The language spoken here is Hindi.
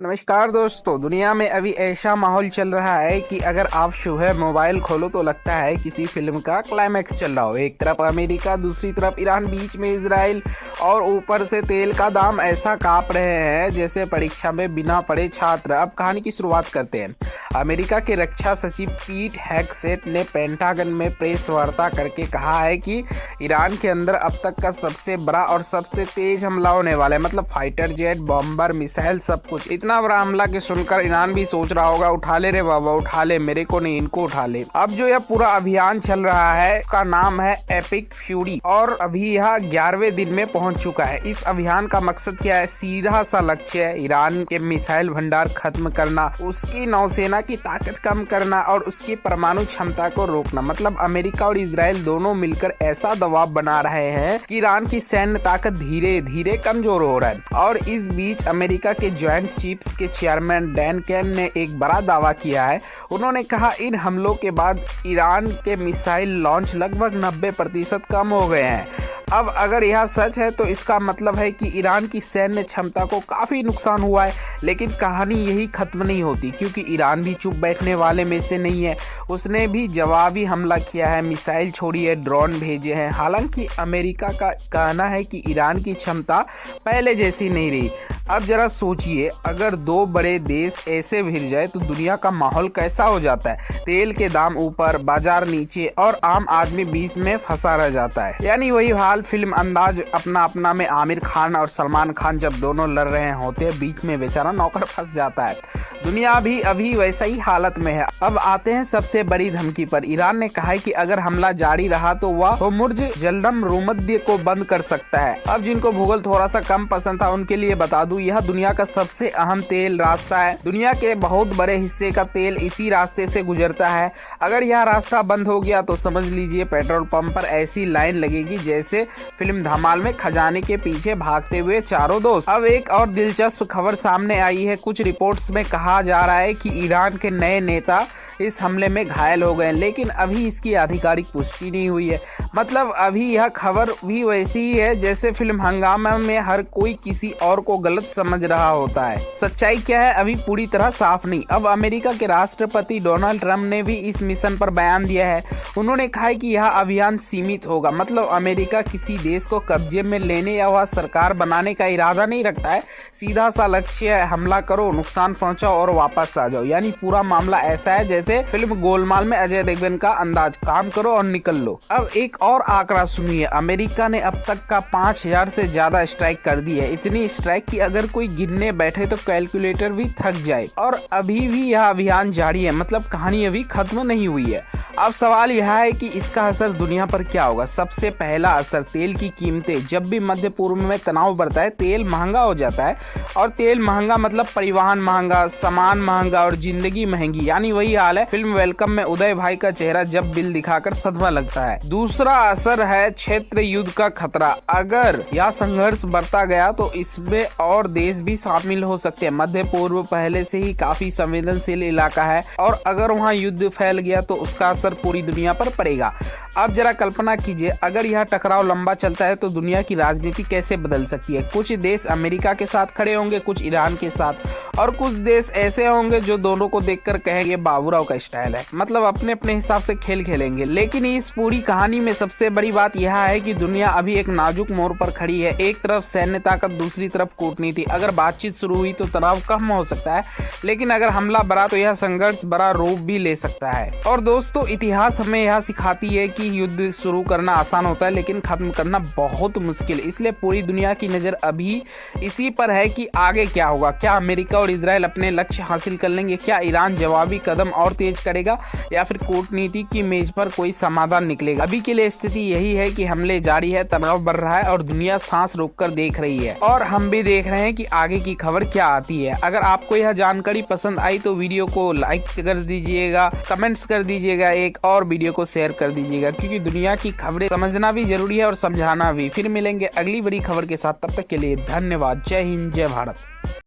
नमस्कार दोस्तों। दुनिया में अभी ऐसा माहौल चल रहा है कि अगर आप सुबह मोबाइल खोलो तो लगता है किसी फिल्म का क्लाइमैक्स चल रहा हो। एक तरफ अमेरिका, दूसरी तरफ ईरान, बीच में इजराइल और ऊपर से तेल का दाम ऐसा कांप रहे हैं जैसे परीक्षा में बिना पढ़े छात्र। अब कहानी की शुरुआत करते हैं। अमेरिका के रक्षा सचिव पीट हेगसेथ ने पेंटागन में प्रेस वार्ता करके कहा है कि ईरान के अंदर अब तक का सबसे बड़ा और सबसे तेज हमला होने वाला है। मतलब फाइटर जेट, बॉम्बर, मिसाइल, सब कुछ। इतना बड़ा हमला के सुनकर ईरान भी सोच रहा होगा उठा ले रे बाबा, उठा ले, मेरे को नहीं इनको उठा ले। अब जो यह पूरा अभियान चल रहा है इसका नाम है एपिक फ्यूरी और अभी यह 11वें दिन में पहुंच चुका है। इस अभियान का मकसद क्या है? सीधा सा लक्ष्य है ईरान के मिसाइल भंडार खत्म करना, उसकी नौसेना की ताकत कम करना और उसकी परमाणु क्षमता को रोकना। मतलब अमेरिका और इजराइल दोनों मिलकर ऐसा दबाव बना रहे हैं कि ईरान की सैन्य ताकत धीरे धीरे कमजोर हो रहा है। और इस बीच अमेरिका के ज्वाइंट चीफ्स के चेयरमैन डैन केन ने एक बड़ा दावा किया है। उन्होंने कहा इन हमलों के बाद ईरान के मिसाइल लॉन्च लगभग 90% कम हो गए हैं। अब अगर यह सच है तो इसका मतलब है कि ईरान की सैन्य क्षमता को काफी नुकसान हुआ है। लेकिन कहानी यही खत्म नहीं होती, क्योंकि ईरान भी चुप बैठने वाले में से नहीं है। उसने भी जवाबी हमला किया है, मिसाइल छोड़ी है, ड्रोन भेजे हैं। हालांकि अमेरिका का कहना है कि ईरान की क्षमता पहले जैसी नहीं रही। अब जरा सोचिए, अगर दो बड़े देश ऐसे भिड़ जाए तो दुनिया का माहौल कैसा हो जाता है। तेल के दाम ऊपर, बाजार नीचे और आम आदमी बीच में फंसा रह जाता है। यानी वही हाल फिल्म अंदाज अपना अपना में आमिर खान और सलमान खान जब दोनों लड़ रहे होते हैं, बीच में बेचारा नौकर फंस जाता है। दुनिया भी अभी वैसा ही हालत में है। अब आते हैं सबसे बड़ी धमकी पर। ईरान ने कहा है कि अगर हमला जारी रहा तो वह होर्मुज़ जलदम भूमध्य को बंद कर सकता है। अब जिनको भूगोल थोड़ा सा कम पसंद था उनके लिए बता दूं, यह दुनिया का सबसे अहम तेल रास्ता है। दुनिया के बहुत बड़े हिस्से का तेल इसी रास्ते से गुजरता है। अगर यह रास्ता बंद हो गया तो समझ लीजिए पेट्रोल पंप पर ऐसी लाइन लगेगी जैसे फिल्म धमाल में खजाने के पीछे भागते हुए चारों दोस्त। अब एक और दिलचस्प खबर सामने आई है। कुछ रिपोर्ट्स में कहा जा रहा है कि ईरान के नए नेता इस हमले में घायल हो गए, लेकिन अभी इसकी आधिकारिक पुष्टि नहीं हुई है। मतलब अभी यह खबर भी वैसी ही है जैसे फिल्म हंगामा में हर कोई किसी और को गलत समझ रहा होता है। सच्चाई क्या है अभी पूरी तरह साफ नहीं। अब अमेरिका के राष्ट्रपति डोनाल्ड ट्रंप ने भी इस मिशन पर बयान दिया है। उन्होंने कहा है कि यह अभियान सीमित होगा। मतलब अमेरिका किसी देश को कब्जे में लेने या वह सरकार बनाने का इरादा नहीं रखता है। सीधा सा लक्ष्य है, हमला करो, नुकसान पहुंचाओ और वापस आ जाओ। यानी पूरा मामला ऐसा है जैसे फिल्म गोलमाल में अजय देवगन का अंदाज, काम करो और निकल लो। अब एक और आंकड़ा सुनिए। अमेरिका ने अब तक का 5000 से ज्यादा स्ट्राइक कर दी है। इतनी स्ट्राइक की अगर कोई गिनने बैठे तो कैलकुलेटर भी थक जाए। और अभी भी यह अभियान जारी है। मतलब कहानी अभी खत्म नहीं हुई है। अब सवाल यह है कि इसका असर दुनिया पर क्या होगा। सबसे पहला असर, तेल की कीमतें। जब भी मध्य पूर्व में तनाव बढ़ता है तेल महंगा हो जाता है। और तेल महंगा मतलब परिवहन महंगा, सामान महंगा और जिंदगी महंगी। यानी वही हाल है फिल्म वेलकम में उदय भाई का चेहरा जब बिल दिखाकर सदमा लगता है। दूसरा असर है क्षेत्र युद्ध का खतरा। अगर यह संघर्ष बढ़ता गया तो इसमें और देश भी शामिल हो सकते हैं। मध्य पूर्व पहले से ही काफी संवेदनशील इलाका है और अगर वहाँ युद्ध फैल गया तो उसका असर पूरी दुनिया पर पड़ेगा। अब जरा कल्पना कीजिए, अगर यह टकराव लंबा चलता है तो दुनिया की राजनीति कैसे बदल सकती है। कुछ देश अमेरिका के साथ खड़े होंगे, कुछ ईरान के साथ, और कुछ देश ऐसे होंगे जो दोनों को देखकर कहेंगे बाबूराव का स्टाइल है। मतलब अपने अपने हिसाब से खेल खेलेंगे। लेकिन इस पूरी कहानी में सबसे बड़ी बात यह है कि दुनिया अभी एक नाजुक मोड़ पर खड़ी है। एक तरफ सैन्य ताकत, दूसरी तरफ कूटनीति। अगर बातचीत शुरू हुई तो तनाव कम हो सकता है, लेकिन अगर हमला बढ़ा तो यह संघर्ष बड़ा रूप भी ले सकता है। और दोस्तों, इतिहास हमें यह सिखाती है कि युद्ध शुरू करना आसान होता है लेकिन खत्म करना बहुत मुश्किल। इसलिए पूरी दुनिया की नजर अभी इसी पर है कि आगे क्या होगा। क्या अमेरिका और इजराइल अपने लक्ष्य हासिल कर लेंगे? क्या ईरान जवाबी कदम और तेज करेगा या फिर कूटनीति की मेज पर कोई समाधान निकलेगा? अभी के लिए स्थिति यही है कि हमले जारी है, तनाव बढ़ रहा है और दुनिया सांस रोककर देख रही है। और हम भी देख रहे हैं कि आगे की खबर क्या आती है। अगर आपको यह जानकारी पसंद आई तो वीडियो को लाइक कर दीजिएगा, कमेंट्स कर दीजिएगा, एक और वीडियो को शेयर कर दीजिएगा, क्योंकि दुनिया की खबरें समझना भी जरूरी है और समझाना भी। फिर मिलेंगे अगली बड़ी खबर के साथ। तब तक के लिए धन्यवाद। जय हिंद, जय भारत।